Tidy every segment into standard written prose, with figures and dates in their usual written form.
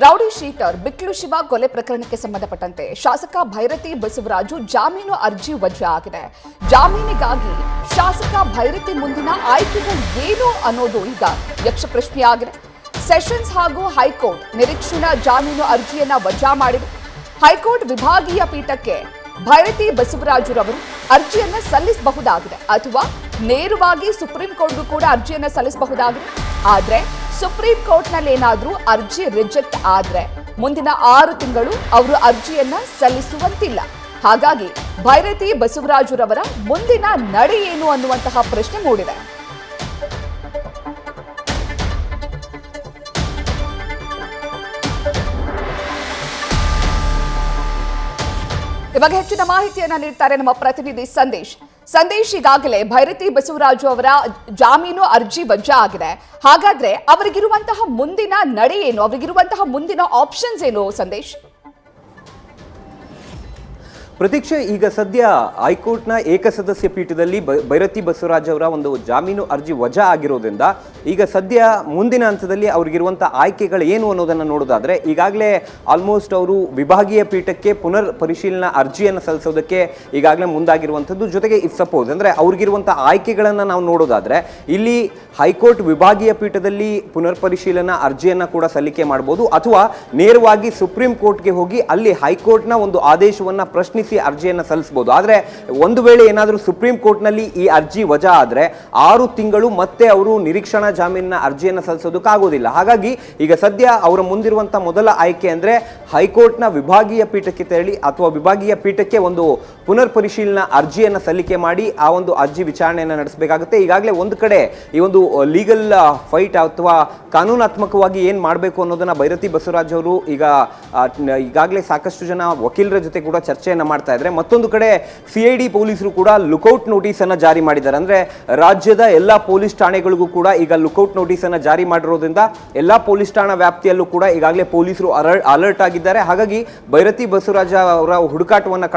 Rowdy sheeter ಬಿಕ್ಲು Shiva ಕೊಲೆ ಪ್ರಕರಣಕ್ಕೆ ಸಂಬಂಧಪಟ್ಟಂತೆ ಶಾಸಕ ಭೈರತಿ ಬಸವರಾಜು ಜಾಮೀನು ಅರ್ಜಿ ವಜಾ ಆಗಿದೆ. ಜಾಮೀನಿಗಾಗಿ ಶಾಸಕ ಭೈರತಿ ಮುಂದಿನ ಆಯ್ಕೆಗಳು ಏನು ಅನ್ನೋದು ಈಗ ಯಕ್ಷ ಪ್ರಶ್ನೆಯಾಗಿದೆ. ಸೆಷನ್ಸ್ ಹಾಗೂ ಹೈಕೋರ್ಟ್ ನಿರೀಕ್ಷಣಾ ಜಾಮೀನು ಅರ್ಜಿಯನ್ನ ವಜಾ ಮಾಡಿದೆ. ಹೈಕೋರ್ಟ್ ವಿಭಾಗೀಯ ಪೀಠಕ್ಕೆ ಭೈರತಿ ಬಸವರಾಜುರವರು ಅರ್ಜಿಯನ್ನ ಸಲ್ಲಿಸಬಹುದಾಗಿದೆ ಅಥವಾ ನೇರವಾಗಿ ಸುಪ್ರೀಂ ಕೋರ್ಟ್ಗೂ ಕೂಡ ಅರ್ಜಿಯನ್ನ ಸಲ್ಲಿಸಬಹುದಾಗಿದೆ. ಆದ್ರೆ ಸುಪ್ರೀಂ ಕೋರ್ಟ್ನಲ್ಲಿ ಏನಾದ್ರೂ ಅರ್ಜಿ ರಿಜೆಕ್ಟ್ ಆದ್ರೆ ಮುಂದಿನ 6 ತಿಂಗಳು ಅವರು ಅರ್ಜಿಯನ್ನ ಸಲ್ಲಿಸುವಂತಿಲ್ಲ. ಹಾಗಾಗಿ ಭೈರತಿ ಬಸವರಾಜುರವರ ಮುಂದಿನ ನಡೆ ಏನು ಅನ್ನುವಂತಹ ಪ್ರಶ್ನೆ ಮೂಡಿದೆ. ಇವಾಗ ಹೆಚ್ಚಿನ ಮಾಹಿತಿಯನ್ನ ನೀಡ್ತಾರೆ ನಮ್ಮ ಪ್ರತಿನಿಧಿ ಸಂದೇಶ್. ಈಗಾಗಲೇ ಭೈರತಿ ಬಸವರಾಜು ಅವರ ಜಾಮೀನು ಅರ್ಜಿ ವಜಾ ಆಗಿದೆ. ಹಾಗಾದ್ರೆ ಅವರಿಗಿರುವಂತಹ ಮುಂದಿನ ನಡೆ ಏನು, ಅವರಿಗಿರುವಂತಹ ಮುಂದಿನ ಆಪ್ಷನ್ಸ್ ಏನು ಸಂದೇಶ್? ಪ್ರತೀಕ್ಷೆ, ಈಗ ಸದ್ಯ ಹೈಕೋರ್ಟ್ನ ಏಕಸದಸ್ಯ ಪೀಠದಲ್ಲಿ ಭೈರತಿ ಬಸವರಾಜ್ ಅವರ ಒಂದು ಜಾಮೀನು ಅರ್ಜಿ ವಜಾ ಆಗಿರೋದ್ರಿಂದ ಈಗ ಸದ್ಯ ಮುಂದಿನ ಹಂತದಲ್ಲಿ ಅವ್ರಿಗಿರುವಂಥ ಆಯ್ಕೆಗಳು ಏನು ಅನ್ನೋದನ್ನು ನೋಡೋದಾದ್ರೆ ಈಗಾಗಲೇ ಆಲ್ಮೋಸ್ಟ್ ಅವರು ವಿಭಾಗೀಯ ಪೀಠಕ್ಕೆ ಪುನರ್ ಪರಿಶೀಲನಾ ಅರ್ಜಿಯನ್ನು ಸಲ್ಲಿಸೋದಕ್ಕೆ ಈಗಾಗಲೇ ಮುಂದಾಗಿರುವಂಥದ್ದು. ಜೊತೆಗೆ ಇಫ್ ಸಪೋಸ್ ಅಂದರೆ ಅವ್ರಿಗಿರುವಂಥ ಆಯ್ಕೆಗಳನ್ನು ನಾವು ನೋಡೋದಾದ್ರೆ ಇಲ್ಲಿ ಹೈಕೋರ್ಟ್ ವಿಭಾಗೀಯ ಪೀಠದಲ್ಲಿ ಪುನರ್ ಪರಿಶೀಲನಾ ಅರ್ಜಿಯನ್ನು ಕೂಡ ಸಲ್ಲಿಕೆ ಮಾಡ್ಬೋದು ಅಥವಾ ನೇರವಾಗಿ ಸುಪ್ರೀಂ ಕೋರ್ಟ್ಗೆ ಹೋಗಿ ಅಲ್ಲಿ ಹೈಕೋರ್ಟ್ನ ಒಂದು ಆದೇಶವನ್ನು ಪ್ರಶ್ನಿಸಿ ಅರ್ಜಿಯನ್ನು ಸಲ್ಲಿಸಬಹುದು. ಆದರೆ ಒಂದು ವೇಳೆ ಏನಾದರೂ ಸುಪ್ರೀಂ ಕೋರ್ಟ್ನಲ್ಲಿ ಈ ಅರ್ಜಿ ವಜಾ ಆದರೆ 6 ತಿಂಗಳು ಮತ್ತೆ ಅವರು ನಿರೀಕ್ಷಣಾ ಜಾಮೀನಿನ ಅರ್ಜಿಯನ್ನು ಸಲ್ಲಿಸೋದಕ್ಕಾಗೋದಿಲ್ಲ. ಹಾಗಾಗಿ ಈಗ ಸದ್ಯ ಅವರ ಮುಂದಿರುವಂತಹ ಮೊದಲ ಆಯ್ಕೆ ಅಂದ್ರೆ ಹೈಕೋರ್ಟ್ನ ವಿಭಾಗೀಯ ಪೀಠಕ್ಕೆ ತೆರಳಿ ಅಥವಾ ವಿಭಾಗೀಯ ಪೀಠಕ್ಕೆ ಒಂದು ಪುನರ್ ಪರಿಶೀಲನಾ ಅರ್ಜಿಯನ್ನು ಸಲ್ಲಿಕೆ ಮಾಡಿ ಆ ಒಂದು ಅರ್ಜಿ ವಿಚಾರಣೆಯನ್ನು ನಡೆಸಬೇಕಾಗುತ್ತೆ. ಈಗಾಗಲೇ ಒಂದು ಕಡೆ ಈ ಒಂದು ಲೀಗಲ್ ಫೈಟ್ ಅಥವಾ ಕಾನೂನಾತ್ಮಕವಾಗಿ ಏನು ಮಾಡಬೇಕು ಅನ್ನೋದನ್ನ ಭೈರತಿ ಬಸವರಾಜ್ ಅವರು ಈಗಾಗಲೇ ಸಾಕಷ್ಟು ಜನ ವಕೀಲರ ಜೊತೆ ಕೂಡ ಚರ್ಚೆಯನ್ನು ಮಾಡ್ತಾ ಇದ್ದಾರೆ. ಮತ್ತೊಂದು ಕಡೆ CID ಪೊಲೀಸರು ಕೂಡ ಲುಕೌಟ್ ನೋಟಿಸ್ ಅನ್ನು ಜಾರಿ ಮಾಡಿದ್ದಾರೆ. ಅಂದ್ರೆ ರಾಜ್ಯದ ಎಲ್ಲಾ ಪೊಲೀಸ್ ಠಾಣೆಗಳಿಗೂ ಕೂಡ ಈಗ ಲುಕೌಟ್ ನೋಟಿಸ್ ಅನ್ನು ಜಾರಿ ಮಾಡಿರೋದ್ರಿಂದ ಎಲ್ಲಾ ಪೊಲೀಸ್ ಠಾಣಾ ವ್ಯಾಪ್ತಿಯಲ್ಲೂ ಕೂಡ ಈಗಾಗಲೇ ಪೊಲೀಸರು ಅಲರ್ಟ್ ಆಗಿದ್ದಾರೆ. ಹಾಗಾಗಿ ಭೈರತಿ ಬಸವರಾಜ ಅವರ ಹುಡುಕಾಟವನ್ನು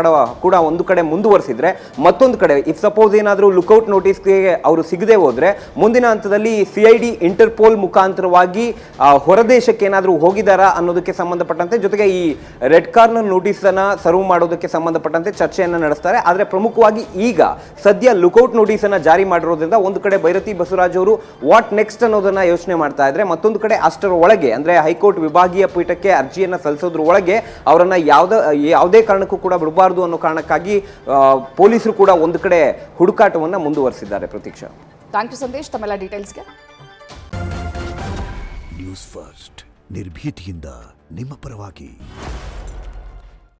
ಕೂಡ ಒಂದು ಕಡೆ ಮುಂದುವರಿಸಿದ್ರೆ, ಮತ್ತೊಂದು ಕಡೆ ಇಫ್ ಸಪೋಸ್ ಏನಾದರೂ ಲುಕೌಟ್ ನೋಟಿಸ್ಗೆ ಅವರು ಸಿಗದೆ ಹೋದ್ರೆ ಮುಂದಿನ ಹಂತದಲ್ಲಿ CID ಇಂಟರ್ಪೋಲ್ ಮುಖಾಂತರವಾಗಿ ಹೊರದೇಶಕ್ಕೆ ಏನಾದರೂ ಹೋಗಿದಾರಾ ಅನ್ನೋದಕ್ಕೆ ಸಂಬಂಧಪಟ್ಟಂತೆ, ಜೊತೆಗೆ ಈ ರೆಡ್ ಕಾರ್ನರ್ ನೋಟಿಸ್ ಅನ್ನ ಸರ್ವ್ ಮಾಡೋದಕ್ಕೆ ಸಂಬಂಧಪಟ್ಟಂತೆ ಚರ್ಚೆಯನ್ನು ನಡೆಸ್ತಾರೆ. ಆದರೆ ಪ್ರಮುಖವಾಗಿ ಈಗ ಸದ್ಯ ಲುಕೌಟ್ ನೋಟಿಸ್ ಅನ್ನ ಜಾರಿ ಮಾಡಿರೋದ್ರಿಂದ ಒಂದು ಕಡೆ ಭೈರತಿ ಬಸವರಾಜ್ ಅವರು ವಾಟ್ ನೆಕ್ಸ್ಟ್ ಅನ್ನೋದನ್ನ ಯೋಚನೆ ಮಾಡ್ತಾ ಇದ್ರೆ, ಮತ್ತೊಂದು ಕಡೆ ಅಷ್ಟರ ಒಳಗೆ ಅಂದ್ರೆ ಹೈಕೋರ್ಟ್ ವಿಭಾಗೀಯ ಪೀಠಕ್ಕೆ ಅರ್ಜಿಯನ್ನು ಸಲ್ಲಿಸೋದ್ರ ಒಳಗೆ ಅವರನ್ನ ಯಾವುದೇ ಕಾರಣಕ್ಕೂ ಕೂಡ ಬಿಡಬಾರದು ಅನ್ನೋ ಕಾರಣಕ್ಕಾಗಿ ಪೊಲೀಸರು ಕೂಡ ಒಂದು ಕಡೆ ಹುಡುಕಾಟವನ್ನು ಮುಂದುವರಿಸಿದ್ದಾರೆ. ಪ್ರತೀಕ್ಷಾ, ಥ್ಯಾಂಕ್ ಯು ಸಂದೇಶ್ ತಮ್ಮೆಲ್ಲ ಡೀಟೇಲ್ಸ್ಗೆ. ನ್ಯೂಸ್ ಫಸ್ಟ್ ನಿರ್ಭೀತಿಯಿಂದ ನಿಮ್ಮ ಪರವಾಗಿ.